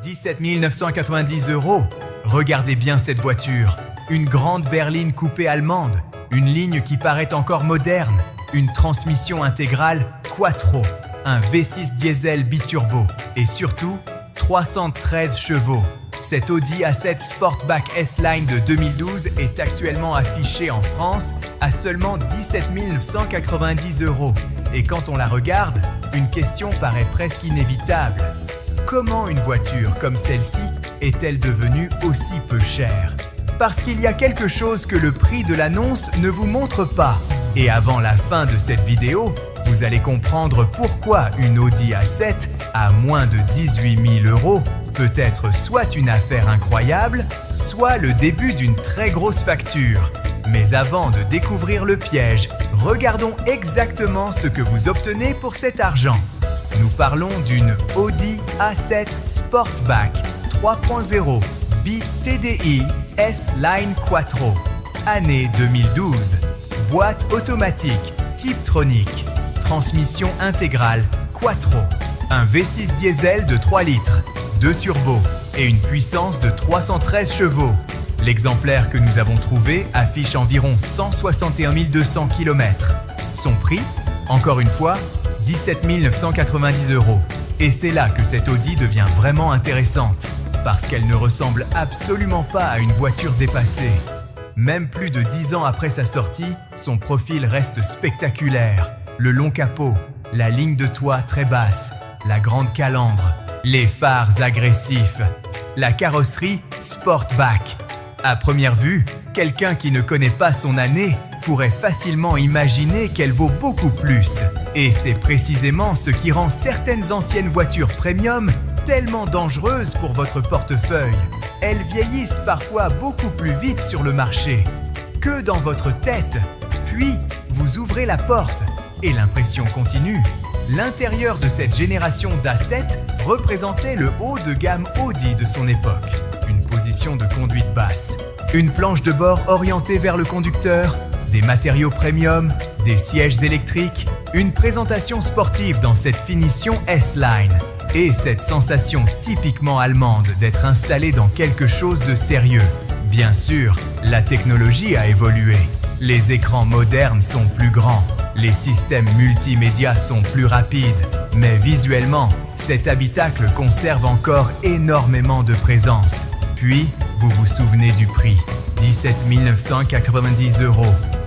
17 990 €. Regardez bien cette voiture. Une grande berline coupée allemande. Une ligne qui paraît encore moderne. Une transmission intégrale Quattro. Un V6 diesel biturbo. Et surtout, 313 chevaux. Cette Audi A7 Sportback S-Line de 2012 est actuellement affichée en France à seulement 17 990 €. Et quand on la regarde, une question paraît presque inévitable. Comment une voiture comme celle-ci est-elle devenue aussi peu chère? Parce qu'il y a quelque chose que le prix de l'annonce ne vous montre pas. Et avant la fin de cette vidéo, vous allez comprendre pourquoi une Audi A7 à moins de 18 000 € peut être soit une affaire incroyable, soit le début d'une très grosse facture. Mais avant de découvrir le piège, regardons exactement ce que vous obtenez pour cet argent. Nous parlons d'une Audi A7 Sportback 3.0 bi-TDI S-Line Quattro. Année 2012. Boîte automatique Tiptronic. Transmission intégrale Quattro. Un V6 diesel de 3 litres, 2 turbos et une puissance de 313 chevaux. L'exemplaire que nous avons trouvé affiche environ 161 200 km. Son prix, encore une fois, 17 990 €. Et c'est là que cette Audi devient vraiment intéressante, parce qu'elle ne ressemble absolument pas à une voiture dépassée. Même plus de 10 ans après sa sortie, son profil reste spectaculaire. Le long capot, la ligne de toit très basse, la grande calandre, les phares agressifs, la carrosserie Sportback. À première vue, quelqu'un qui ne connaît pas son année pourrait facilement imaginer qu'elle vaut beaucoup plus. Et c'est précisément ce qui rend certaines anciennes voitures premium tellement dangereuses pour votre portefeuille. Elles vieillissent parfois beaucoup plus vite sur le marché que dans votre tête. Puis, vous ouvrez la porte et l'impression continue. L'intérieur de cette génération d'A7 représentait le haut de gamme Audi de son époque. Une position de conduite basse, une planche de bord orientée vers le conducteur, des matériaux premium, des sièges électriques, une présentation sportive dans cette finition S-Line et cette sensation typiquement allemande d'être installé dans quelque chose de sérieux. Bien sûr, la technologie a évolué. Les écrans modernes sont plus grands, les systèmes multimédia sont plus rapides, mais visuellement, cet habitacle conserve encore énormément de présence. Puis, vous vous souvenez du prix, 17 990 €,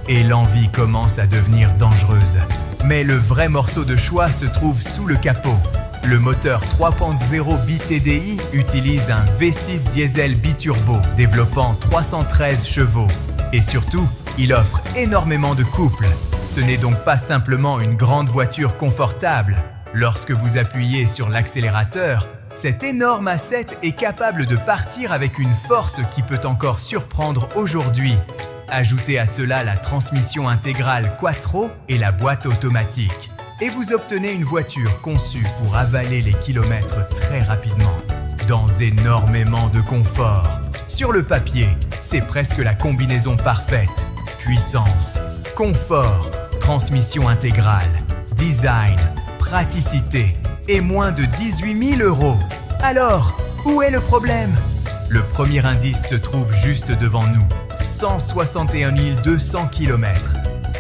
et l'envie commence à devenir dangereuse. Mais le vrai morceau de choix se trouve sous le capot. Le moteur 3.0 bi-TDI utilise un V6 diesel biturbo développant 313 chevaux. Et surtout, il offre énormément de couple. Ce n'est donc pas simplement une grande voiture confortable. Lorsque vous appuyez sur l'accélérateur, cette énorme A7 est capable de partir avec une force qui peut encore surprendre aujourd'hui. Ajoutez à cela la transmission intégrale Quattro et la boîte automatique. Et vous obtenez une voiture conçue pour avaler les kilomètres très rapidement, dans énormément de confort. Sur le papier, c'est presque la combinaison parfaite. Puissance, confort, transmission intégrale, design, praticité et moins de 18 000 €. Alors, où est le problème? Le premier indice se trouve juste devant nous, 161 200 km.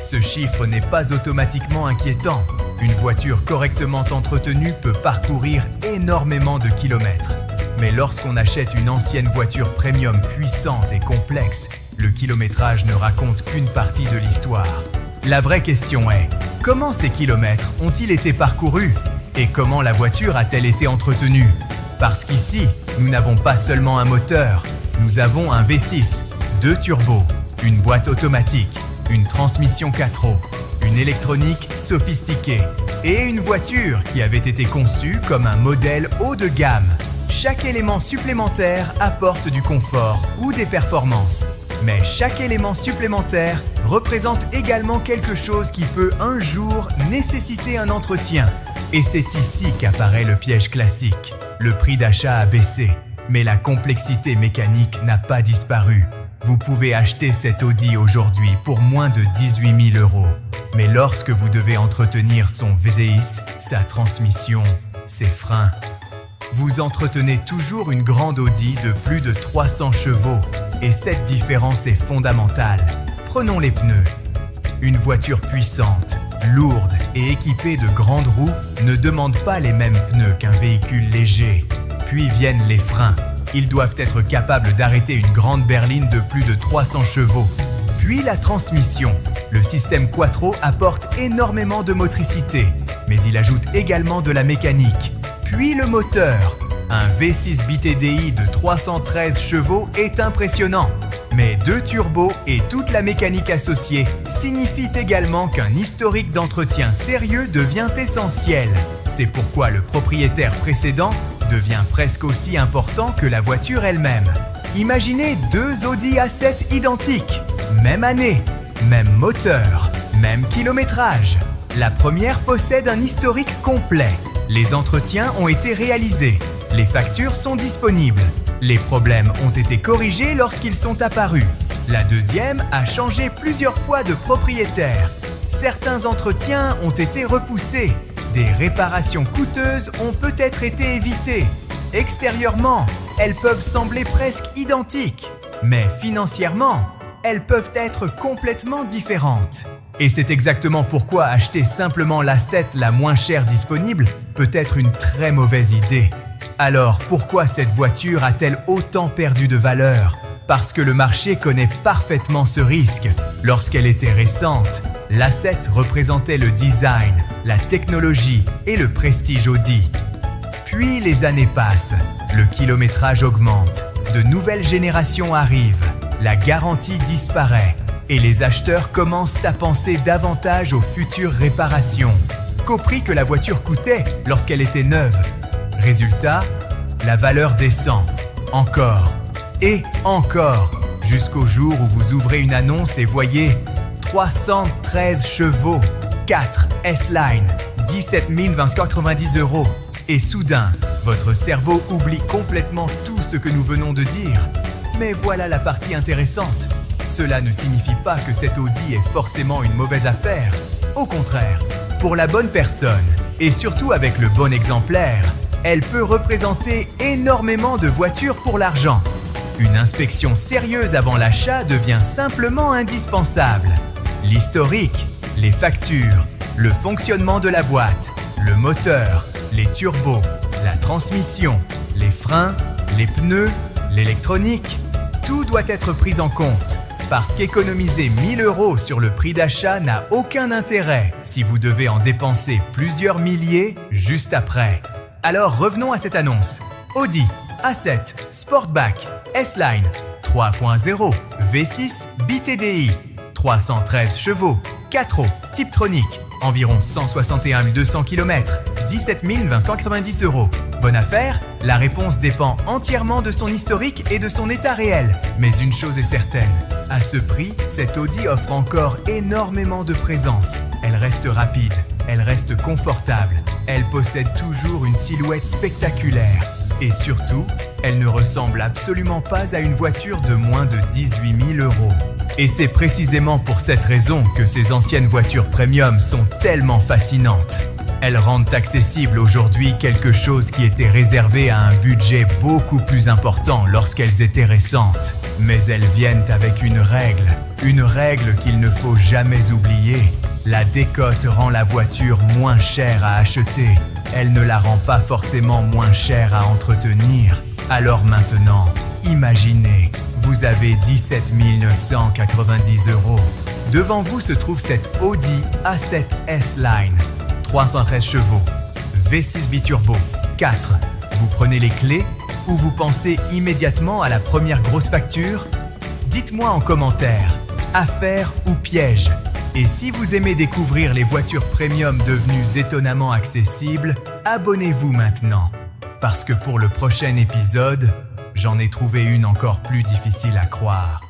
Ce chiffre n'est pas automatiquement inquiétant. Une voiture correctement entretenue peut parcourir énormément de kilomètres. Mais lorsqu'on achète une ancienne voiture premium puissante et complexe, le kilométrage ne raconte qu'une partie de l'histoire. La vraie question est, comment ces kilomètres ont-ils été parcourus? Et comment la voiture a-t-elle été entretenue? Parce qu'ici, nous n'avons pas seulement un moteur, nous avons un V6, 2 turbos, une boîte automatique, une transmission Quattro, une électronique sophistiquée et une voiture qui avait été conçue comme un modèle haut de gamme. Chaque élément supplémentaire apporte du confort ou des performances. Mais chaque élément supplémentaire représente également quelque chose qui peut un jour nécessiter un entretien. Et c'est ici qu'apparaît le piège classique. Le prix d'achat a baissé, mais la complexité mécanique n'a pas disparu. Vous pouvez acheter cette Audi aujourd'hui pour moins de 18 000 €. Mais lorsque vous devez entretenir son V6, sa transmission, ses freins, vous entretenez toujours une grande Audi de plus de 300 chevaux. Et cette différence est fondamentale. Prenons les pneus. Une voiture puissante, lourde et équipée de grandes roues ne demande pas les mêmes pneus qu'un véhicule léger. Puis viennent les freins. Ils doivent être capables d'arrêter une grande berline de plus de 300 chevaux. Puis la transmission. Le système Quattro apporte énormément de motricité, mais il ajoute également de la mécanique. Puis le moteur. Un V6 BTDI de 313 chevaux est impressionnant. Mais 2 turbos et toute la mécanique associée signifient également qu'un historique d'entretien sérieux devient essentiel. C'est pourquoi le propriétaire précédent devient presque aussi important que la voiture elle-même. Imaginez 2 Audi A7 identiques. Même année, même moteur, même kilométrage. La première possède un historique complet. Les entretiens ont été réalisés. Les factures sont disponibles. Les problèmes ont été corrigés lorsqu'ils sont apparus. La deuxième a changé plusieurs fois de propriétaire. Certains entretiens ont été repoussés. Des réparations coûteuses ont peut-être été évitées. Extérieurement, elles peuvent sembler presque identiques. Mais financièrement, elles peuvent être complètement différentes. Et c'est exactement pourquoi acheter simplement l'A7 la moins chère disponible peut être une très mauvaise idée. Alors pourquoi cette voiture a-t-elle autant perdu de valeur? Parce que le marché connaît parfaitement ce risque. Lorsqu'elle était récente, l'A7 représentait le design, la technologie et le prestige Audi. Puis les années passent, le kilométrage augmente, de nouvelles générations arrivent, la garantie disparaît et les acheteurs commencent à penser davantage aux futures réparations qu'au prix que la voiture coûtait lorsqu'elle était neuve. Résultat, la valeur descend, encore et encore, jusqu'au jour où vous ouvrez une annonce et voyez 313 chevaux, 4 S-Line, 17 290 €. Et soudain, votre cerveau oublie complètement tout ce que nous venons de dire. Mais voilà la partie intéressante. Cela ne signifie pas que cette Audi est forcément une mauvaise affaire. Au contraire, pour la bonne personne, et surtout avec le bon exemplaire, elle peut représenter énormément de voitures pour l'argent. Une inspection sérieuse avant l'achat devient simplement indispensable. L'historique, les factures, le fonctionnement de la boîte, le moteur, les turbos, la transmission, les freins, les pneus, l'électronique, tout doit être pris en compte. Parce qu'économiser 1 000 € sur le prix d'achat n'a aucun intérêt si vous devez en dépenser plusieurs milliers juste après. Alors revenons à cette annonce. Audi A7 Sportback S-Line 3.0 V6 BTDI 313 chevaux 4 roues Tiptronic environ 161 200 km 17 290 €. Bonne affaire? La réponse dépend entièrement de son historique et de son état réel. Mais une chose est certaine, à ce prix, cette Audi offre encore énormément de présence. Elle reste rapide, elle reste confortable, elle possède toujours une silhouette spectaculaire. Et surtout, elle ne ressemble absolument pas à une voiture de moins de 18 000 €. Et c'est précisément pour cette raison que ces anciennes voitures premium sont tellement fascinantes. Elles rendent accessible aujourd'hui quelque chose qui était réservé à un budget beaucoup plus important lorsqu'elles étaient récentes. Mais elles viennent avec une règle qu'il ne faut jamais oublier. La décote rend la voiture moins chère à acheter. Elle ne la rend pas forcément moins chère à entretenir. Alors maintenant, imaginez, vous avez 17 990 €. Devant vous se trouve cette Audi A7 S-Line, 313 chevaux, V6 biturbo, 4. Vous prenez les clés ou vous pensez immédiatement à la première grosse facture? Dites-moi en commentaire, affaire ou piège? Et si vous aimez découvrir les voitures premium devenues étonnamment accessibles, abonnez-vous maintenant. Parce que pour le prochain épisode, j'en ai trouvé une encore plus difficile à croire.